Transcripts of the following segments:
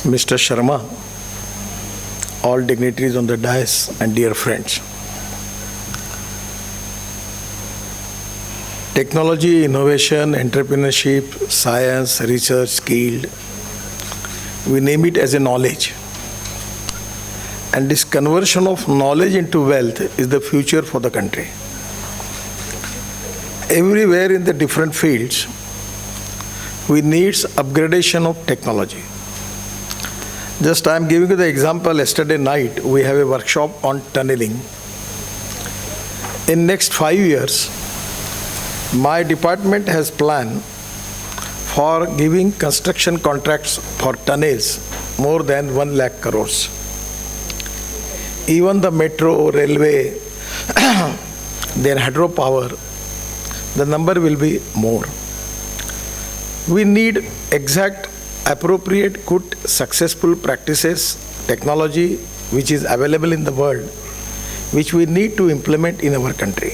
Mr. Sharma, all dignitaries on the dais, and dear friends. Technology, innovation, entrepreneurship, science, research, skill, we name it as a knowledge. And this conversion of knowledge into wealth is the future for the country. Everywhere in the different fields, we need upgradation of technology. Just I am giving you the example, yesterday night we have a workshop on tunneling. In next 5 years, my department has planned for giving construction contracts for tunnels more than 1 lakh crores. Even the metro, railway, then hydropower, the number will be more. We need exact, appropriate, good, successful practices, technology which is available in the world, which we need to implement in our country.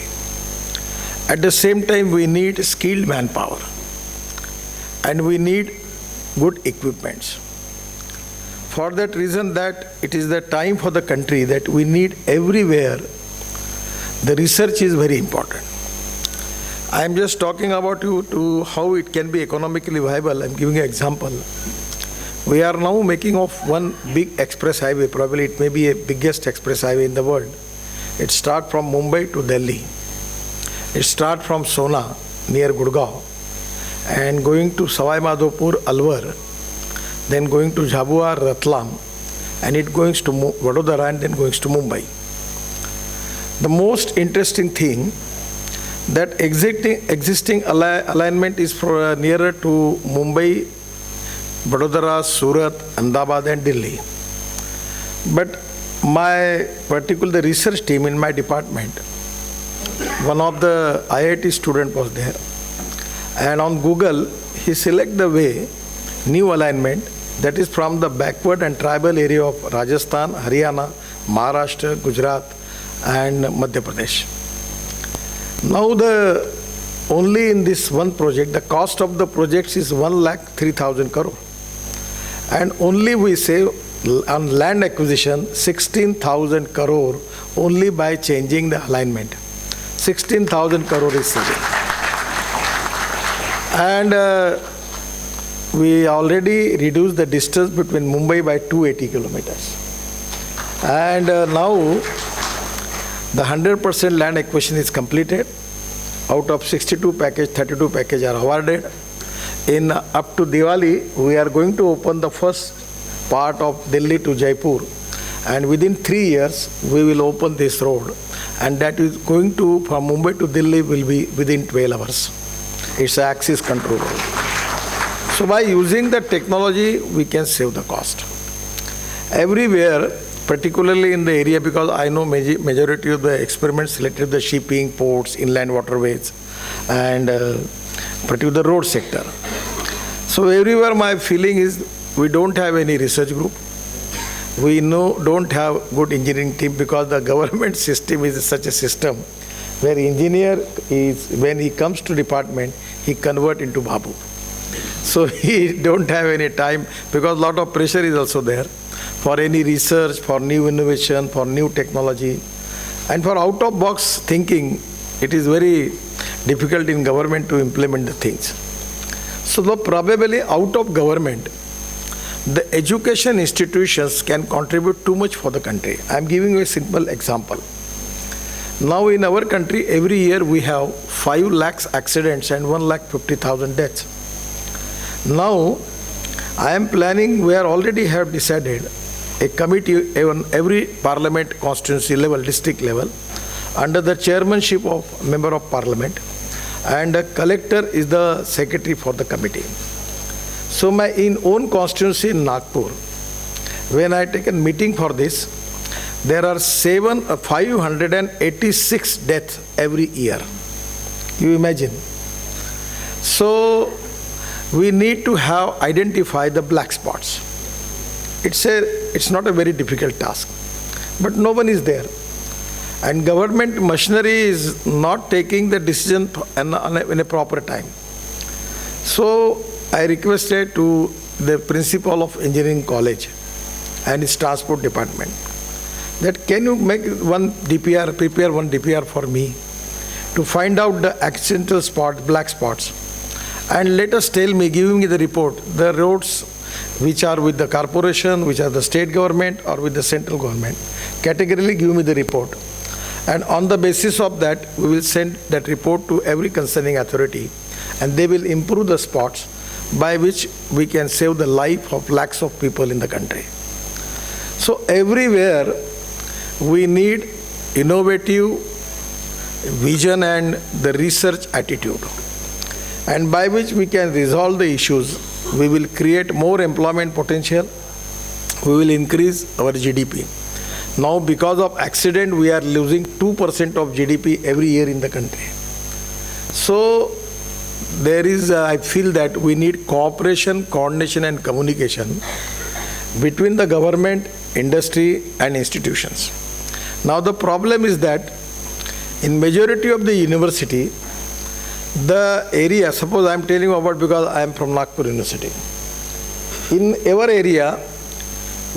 At the same time, we need skilled manpower and we need good equipments. For that reason, that it is the time for the country that we need everywhere, the research is very important. I am just talking about you to how it can be economically viable. I am giving an example. We are now making of one big express highway, probably it may be a biggest express highway in the world. It starts from Mumbai to Delhi. It starts from Sona near Gurgaon and going to Sawai Madhopur, Alwar, then going to Jhabua, Ratlam, and it goes to Vadodara and then goes to Mumbai. The most interesting thing that existing alignment is nearer to Mumbai, Vadodara, Surat, Ahmedabad and Delhi. But my particular research team in my department, one of the IIT student was there, and on Google he select the way new alignment that is from the backward and tribal area of Rajasthan, Haryana, Maharashtra, Gujarat and Madhya Pradesh. Now only in this one project, the cost of the projects is 1,03,000 crore. And only we save on land acquisition 16,000 crore only by changing the alignment. 16,000 crore is saving. And we already reduced the distance between Mumbai by 280 kilometers. And now the 100% land acquisition is completed. Out of 62 package, 32 package are awarded. In up to Diwali, we are going to open the first part of Delhi to Jaipur. And within 3 years, we will open this road. And that is going to, from Mumbai to Delhi, will be within 12 hours. It's an axis control road. So by using the technology, we can save the cost. Everywhere, particularly in the area, because I know majority of the experiments related to the shipping, ports, inland waterways, and particularly the road sector. So everywhere my feeling is we don't have any research group. We don't have good engineering team because the government system is such a system where engineer is, when he comes to department, he convert into Babu. So he don't have any time because lot of pressure is also there for any research, for new innovation, for new technology. And for out-of-box thinking, it is very difficult in government to implement the things. So though probably out of government, the education institutions can contribute too much for the country. I am giving you a simple example. Now in our country, every year we have 5 lakhs accidents and 1,50,000 deaths. Now, I am planning, we are already have decided a committee on every parliament constituency level, district level, under the chairmanship of member of parliament, and a collector is the secretary for the committee. So my own constituency in Nagpur, when I take a meeting for this, there are 586 deaths every year. You imagine. So we need to identify the black spots. It's not a very difficult task, but no one is there. And government machinery is not taking the decision in a proper time. So I requested to the principal of engineering college and his transport department that can you make one DPR, prepare one DPR for me to find out the accidental spots, black spots, and let us tell me, giving me the report, the roads which are with the corporation, which are the state government or with the central government, categorically give me the report. And on the basis of that, we will send that report to every concerning authority, and they will improve the spots by which we can save the life of lakhs of people in the country. So everywhere we need innovative vision and the research attitude, and by which we can resolve the issues. We will create more employment potential, we will increase our GDP. Now because of accident we are losing 2% of GDP every year in the country. So there is, I feel that we need cooperation, coordination and communication between the government, industry and institutions. Now the problem is that in majority of the university, the area, suppose I am telling you about because I am from Nagpur University. In our area,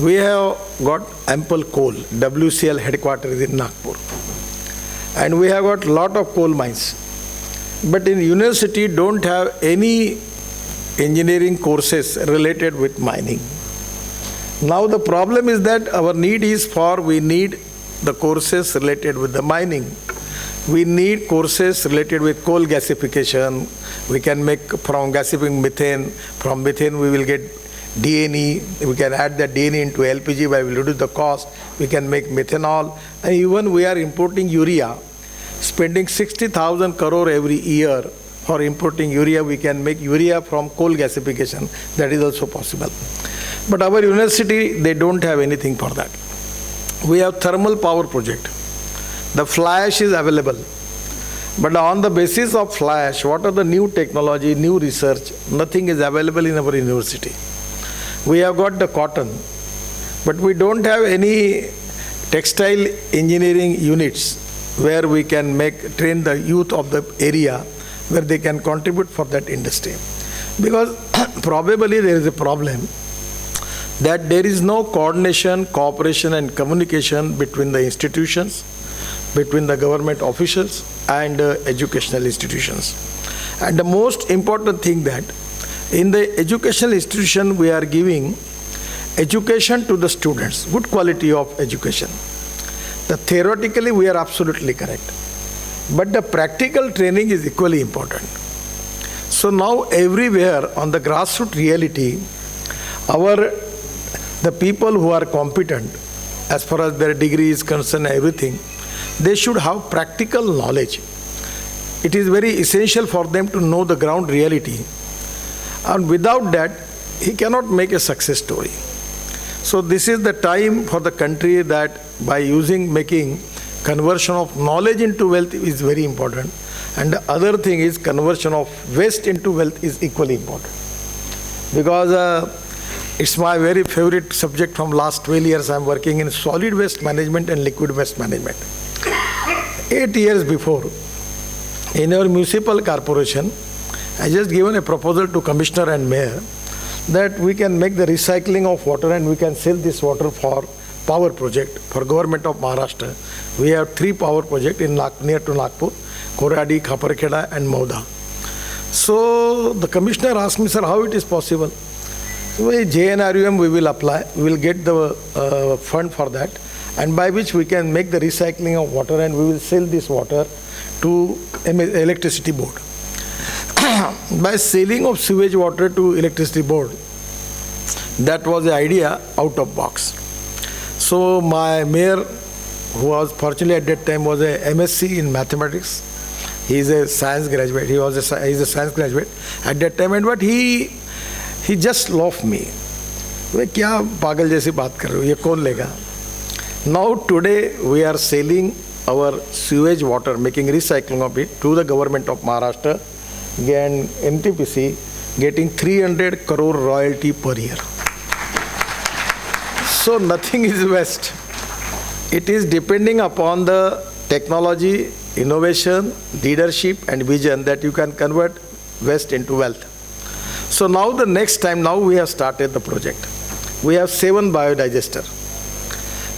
we have got ample coal. WCL headquarters is in Nagpur. And we have got lot of coal mines. But in university don't have any engineering courses related with mining. Now the problem is that our need is we need the courses related with the mining. We need courses related with coal gasification. We can make from gasifying methane. From methane we will get DNE. We can add that DNE into LPG by will reduce the cost. We can make methanol. And even we are importing urea. Spending 60,000 crore every year for importing urea. We can make urea from coal gasification. That is also possible. But our university, they don't have anything for that. We have thermal power project. The fly ash is available. But on the basis of fly ash, what are the new technology, new research? Nothing is available in our university. We have got the cotton, but we don't have any textile engineering units where we can train the youth of the area where they can contribute for that industry. Because probably there is a problem that there is no coordination, cooperation and communication between the institutions, between the government officials and educational institutions. And the most important thing that in the educational institution we are giving education to the students, good quality of education. Theoretically we are absolutely correct. But the practical training is equally important. So now everywhere on the grassroots reality, the people who are competent as far as their degree is concerned, everything, they should have practical knowledge. It is very essential for them to know the ground reality. And without that, he cannot make a success story. So this is the time for the country that by making conversion of knowledge into wealth is very important. And the other thing is conversion of waste into wealth is equally important. Because it's my very favorite subject from last 12 years. I am working in solid waste management and liquid waste management. 8 years before, in our municipal corporation, I just given a proposal to Commissioner and Mayor that we can make the recycling of water and we can sell this water for power project for Government of Maharashtra. We have 3 power projects near to Nagpur, Koradi, Khaparkheda and Mauda. So the Commissioner asked me, sir, how it is possible? With JNRUM we will apply, we will get the fund for that, and by which we can make the recycling of water and we will sell this water to electricity board. By selling of sewage water to electricity board, that was the idea out of box. So my mayor, who was fortunately at that time was a MSc in mathematics, he is a science graduate, he is a science graduate at that time, and but he just laughed me. क्या पागल जैसी बात कर रहे हो, ये कौन लेगा? Now today we are selling our sewage water, making recycling of it to the Government of Maharashtra, and NTPC getting 300 crore royalty per year. So nothing is waste. It is depending upon the technology, innovation, leadership and vision that you can convert waste into wealth. So now the next time, now we have started the project. We have 7 biodigester.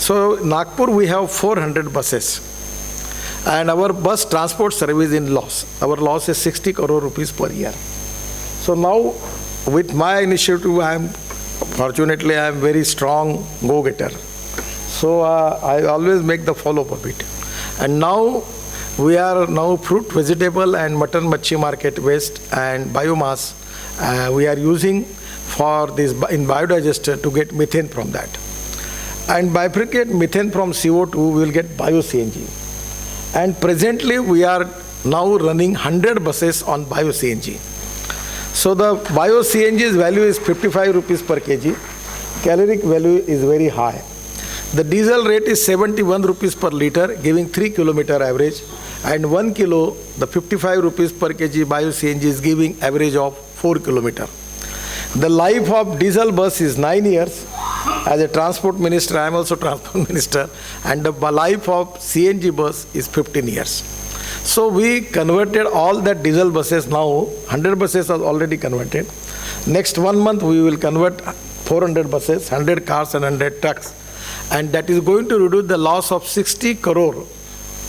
So Nagpur, we have 400 buses. And our bus transport service in loss. Our loss is 60 crore rupees per year. So now, with my initiative, fortunately, I am very strong go-getter. So I always make the follow-up of it. And now, we are now fruit, vegetable and mutton machi market waste and biomass we are using for this in biodigester to get methane from that. And bifurcate methane from CO2, we will get bio-CNG. And presently, we are now running 100 buses on bio-CNG. So the bio-CNG's value is 55 rupees per kg. Caloric value is very high. The diesel rate is 71 rupees per liter, giving 3 kilometer average. And 1 kilo, the 55 rupees per kg bio-CNG is giving average of 4 kilometer. The life of diesel bus is 9 years. As a transport minister, I am also transport minister. And the life of CNG bus is 15 years. So we converted all that diesel buses now. 100 buses are already converted. Next 1 month, we will convert 400 buses, 100 cars and 100 trucks. And that is going to reduce the loss of 60 crore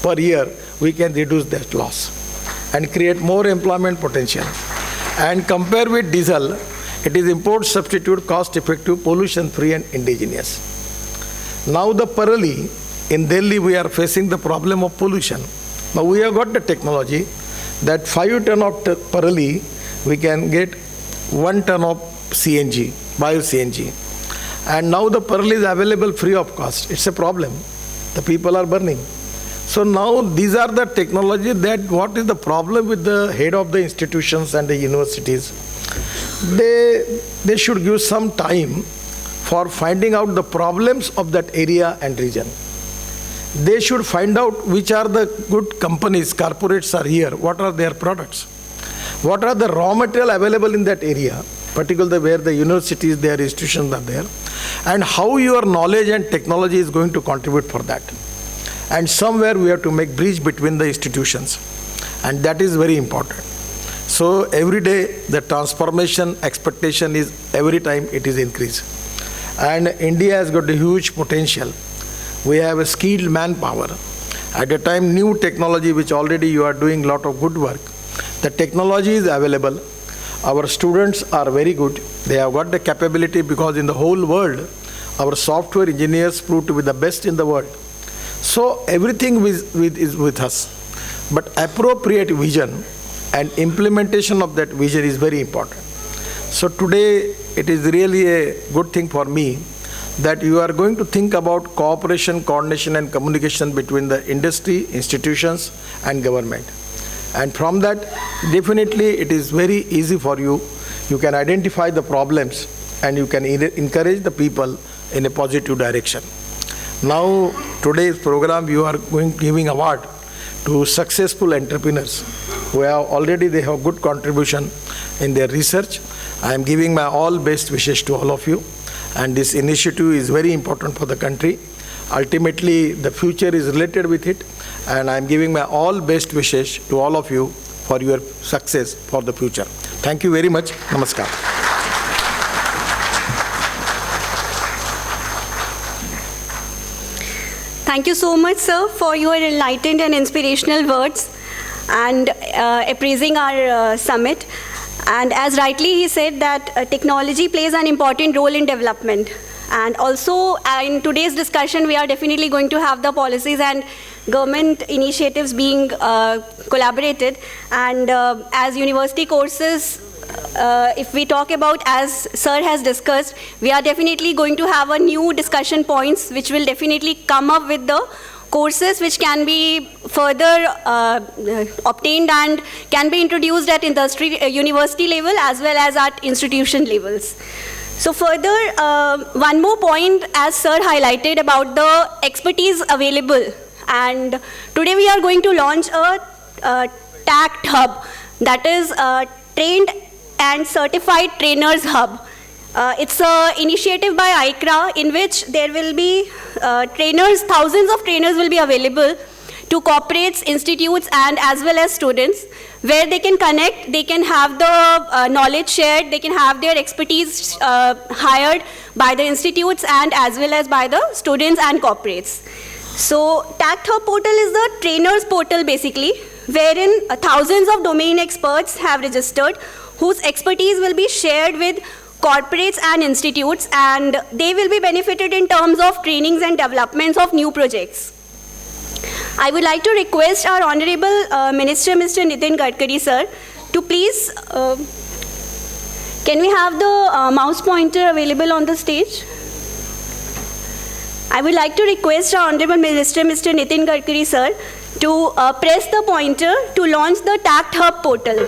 per year. We can reduce that loss and create more employment potential. And compare with diesel, it is import substitute, cost effective, pollution free and indigenous. Now the Parali, in Delhi we are facing the problem of pollution. Now we have got the technology that 5 ton of Parali, we can get 1 ton of CNG, bio-CNG. And now the Parali is available free of cost. It's a problem. The people are burning. So now these are the technology that what is the problem with the head of the institutions and the universities. They should give some time for finding out the problems of that area and region. They should find out which are the good companies, corporates are here, what are their products, what are the raw material available in that area, particularly where the universities, their institutions are there, and how your knowledge and technology is going to contribute for that. And somewhere we have to make bridge between the institutions, and that is very important. So every day the transformation expectation is every time it is increased. And India has got a huge potential. We have a skilled manpower. At a time new technology which already you are doing lot of good work. The technology is available. Our students are very good. They have got the capability because in the whole world, our software engineers prove to be the best in the world. So everything is with us. But appropriate vision and implementation of that vision is very important. So today it is really a good thing for me that you are going to think about cooperation, coordination and communication between the industry, institutions and government. And from that, definitely it is very easy for you. You can identify the problems and you can encourage the people in a positive direction. Now, today's program, you are giving award to successful entrepreneurs who have already, they have good contribution in their research. I am giving my all best wishes to all of you. And this initiative is very important for the country. Ultimately, the future is related with it. And I am giving my all best wishes to all of you for your success for the future. Thank you very much. Namaskar. Thank you so much, sir, for your enlightened and inspirational words and appraising our summit. And as rightly he said that technology plays an important role in development. And also in today's discussion, we are definitely going to have the policies and government initiatives being collaborated. And as university courses, if we talk about, as sir has discussed, we are definitely going to have a new discussion points which will definitely come up with the courses which can be further obtained and can be introduced at industry, university level as well as at institution levels. So further, one more point as sir highlighted about the expertise available. And today we are going to launch a TACT hub, that is Trained and Certified Trainers Hub. It's an initiative by ICRA in which there will be trainers, thousands of trainers will be available to corporates, institutes, and as well as students, where they can connect, they can have the knowledge shared, they can have their expertise hired by the institutes and as well as by the students and corporates. So TACT Hub portal is the trainers portal basically, wherein thousands of domain experts have registered whose expertise will be shared with corporates and institutes, and they will be benefited in terms of trainings and developments of new projects. I would like to request our Honorable Minister, Mr. Nitin Gadkari, sir, to please, can we have the mouse pointer available on the stage? I would like to request our Honorable Minister, Mr. Nitin Gadkari, sir, to press the pointer to launch the TACT Hub portal.